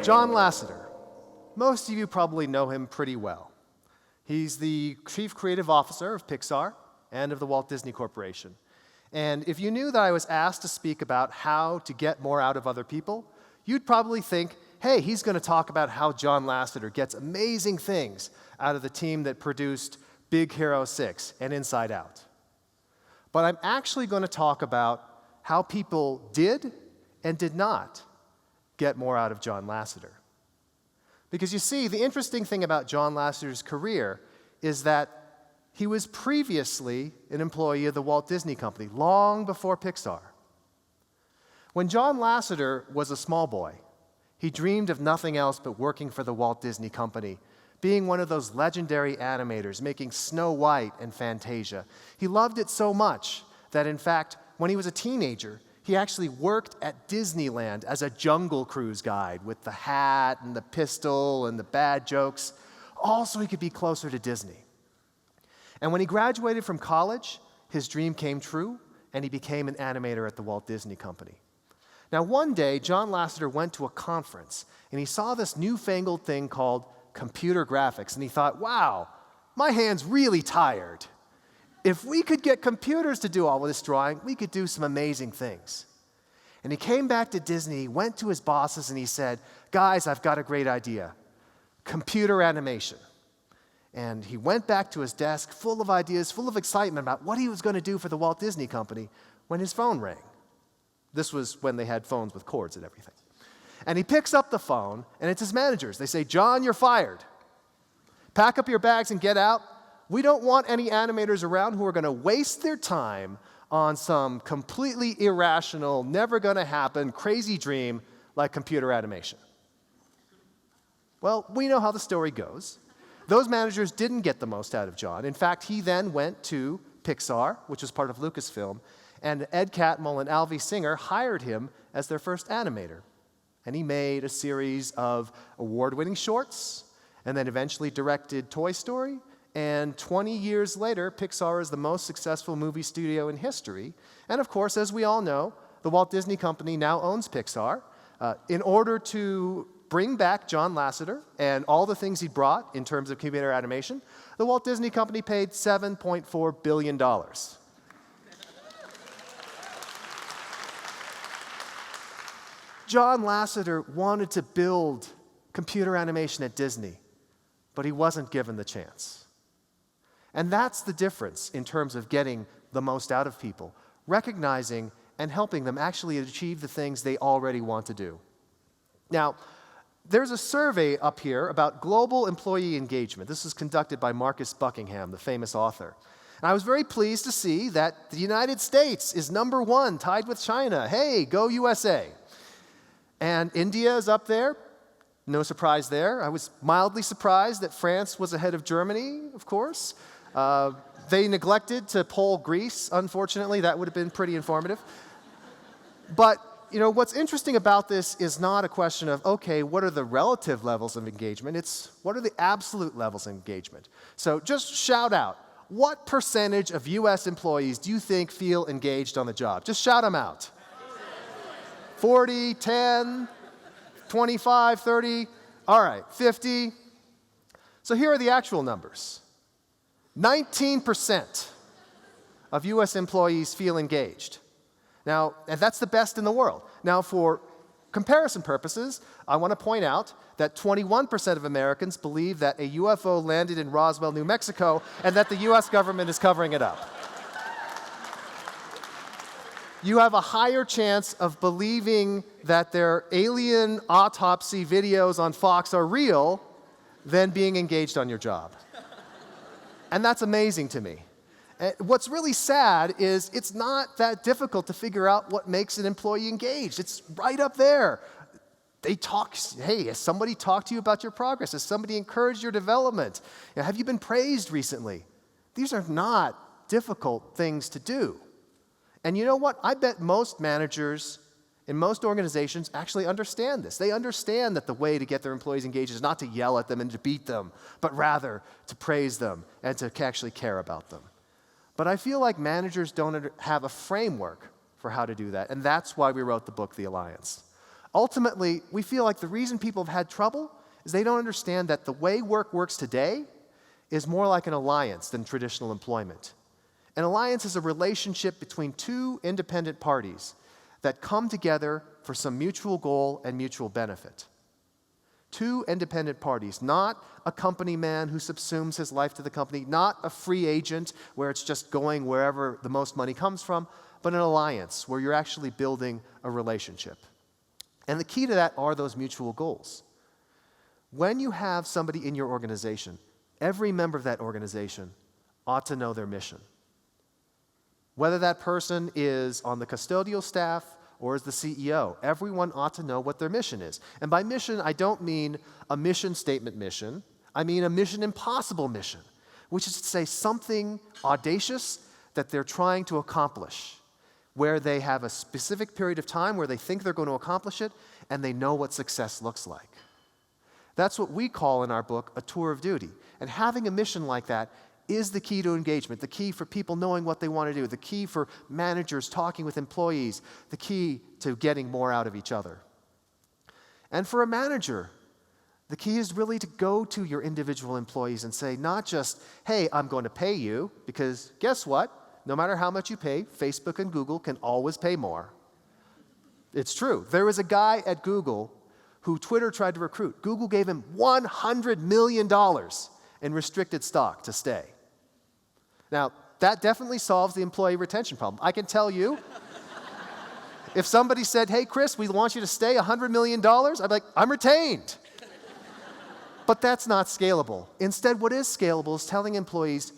John Lasseter. Most of you probably know him pretty well. He's the Chief Creative Officer of Pixar and of the Walt Disney Corporation. And if you knew that I was asked to speak about how to get more out of other people, you'd probably think, hey, he's going to talk about how John Lasseter gets amazing things out of the team that produced Big Hero 6 and Inside Out. But I'm actually going to talk about how people did and did not get more out of John Lasseter. Because you see, the interesting thing about John Lasseter's career is that he was previously an employee of the Walt Disney Company, long before Pixar. When John Lasseter was a small boy, he dreamed of nothing else but working for the Walt Disney Company, being one of those legendary animators, making Snow White and Fantasia. He loved it so much that, in fact, when he was a teenager, he actually worked at Disneyland as a Jungle Cruise guide with the hat and the pistol and the bad jokes, all so he could be closer to Disney. And when he graduated from college, his dream came true, and he became an animator at the Walt Disney Company. Now, one day, John Lasseter went to a conference, and he saw this newfangled thing called computer graphics, and he thought, wow, my hand's really tired. If we could get computers to do all of this drawing, we could do some amazing things. And he came back to Disney, went to his bosses, and he said, guys, I've got a great idea, computer animation. And he went back to his desk full of ideas, full of excitement about what he was going to do for the Walt Disney Company when his phone rang. This was when they had phones with cords and everything. And he picks up the phone, and it's his managers. They say, John, you're fired. Pack up your bags and get out. We don't want any animators around who are going to waste their time on some completely irrational, never going to happen, crazy dream like computer animation. Well, we know how the story goes. Those managers didn't get the most out of John. In fact, he then went to Pixar, which was part of Lucasfilm, and Ed Catmull and Alvy Singer hired him as their first animator. And he made a series of award-winning shorts, and then eventually directed Toy Story. And 20 years later, Pixar is the most successful movie studio in history. And of course, as we all know, the Walt Disney Company now owns Pixar. In order to bring back John Lasseter and all the things he brought in terms of computer animation, the Walt Disney Company paid $7.4 billion. John Lasseter wanted to build computer animation at Disney, but he wasn't given the chance. And that's the difference in terms of getting the most out of people, recognizing and helping them actually achieve the things they already want to do. Now, there's a survey up here about global employee engagement. This was conducted by Marcus Buckingham, the famous author. And I was very pleased to see that the United States is number one, tied with China. Hey, go USA. And India is up there. No surprise there. I was mildly surprised that France was ahead of Germany, of course. They neglected to poll Greece, unfortunately. That would have been pretty informative. But you know, what's interesting about this is not a question of, okay, what are the relative levels of engagement? It's what are the absolute levels of engagement? So just shout out, what percentage of US employees do you think feel engaged on the job? Just shout them out. 40, 10, 25, 30, all right, 50. So here are the actual numbers. 19% of US employees feel engaged. Now, and that's the best in the world. Now, for comparison purposes, I want to point out that 21% of Americans believe that a UFO landed in Roswell, New Mexico, and that the US government is covering it up. You have a higher chance of believing that their alien autopsy videos on Fox are real than being engaged on your job. And that's amazing to me. What's really sad is it's not that difficult to figure out what makes an employee engaged. It's right up there. They talk, hey, has somebody talked to you about your progress? Has somebody encouraged your development? You know, have you been praised recently? These are not difficult things to do. And you know what? I bet most managers in most organizations actually understand this. They understand that the way to get their employees engaged is not to yell at them and to beat them, but rather to praise them and to actually care about them. But I feel like managers don't have a framework for how to do that, and that's why we wrote the book, The Alliance. Ultimately, we feel like the reason people have had trouble is they don't understand that the way work works today is more like an alliance than traditional employment. An alliance is a relationship between two independent parties that come together for some mutual goal and mutual benefit. Two independent parties, not a company man who subsumes his life to the company, not a free agent where it's just going wherever the most money comes from, but an alliance where you're actually building a relationship. And the key to that are those mutual goals. When you have somebody in your organization, every member of that organization ought to know their mission. Whether that person is on the custodial staff or is the CEO, everyone ought to know what their mission is. And by mission, I don't mean a mission statement mission. I mean a mission impossible mission, which is to say something audacious that they're trying to accomplish, where they have a specific period of time where they think they're going to accomplish it, and they know what success looks like. That's what we call in our book a tour of duty. And having a mission like that is the key to engagement, the key for people knowing what they want to do, the key for managers talking with employees, the key to getting more out of each other. And for a manager, the key is really to go to your individual employees and say, not just, hey, I'm going to pay you, because guess what? No matter how much you pay, Facebook and Google can always pay more. It's true. There was a guy at Google who Twitter tried to recruit. Google gave him $100 million in restricted stock to stay. Now, that definitely solves the employee retention problem. I can tell you, if somebody said, hey, Chris, we want you to stay $100 million, I'd be like, I'm retained. But that's not scalable. Instead, what is scalable is telling employees,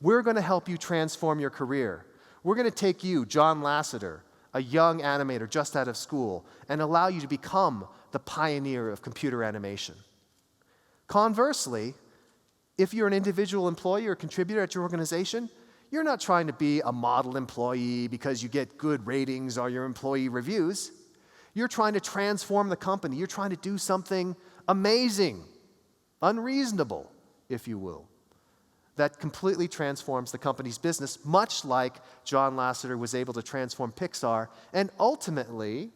we're going to help you transform your career. We're going to take you, John Lasseter, a young animator just out of school, and allow you to become the pioneer of computer animation. Conversely, if you're an individual employee or contributor at your organization, you're not trying to be a model employee because you get good ratings on your employee reviews. You're trying to transform the company. You're trying to do something amazing, unreasonable, if you will, that completely transforms the company's business, much like John Lasseter was able to transform Pixar and ultimately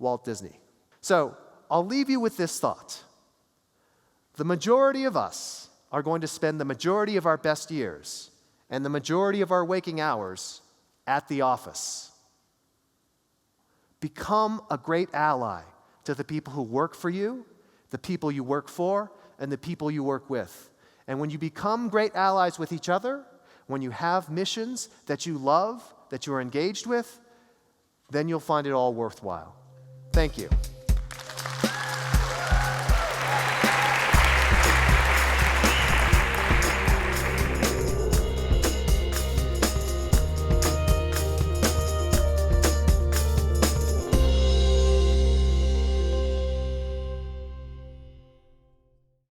Walt Disney. So I'll leave you with this thought. The majority of us are going to spend the majority of our best years and the majority of our waking hours at the office. Become a great ally to the people who work for you, the people you work for, and the people you work with. And when you become great allies with each other, when you have missions that you love, that you're engaged with, then you'll find it all worthwhile. Thank you.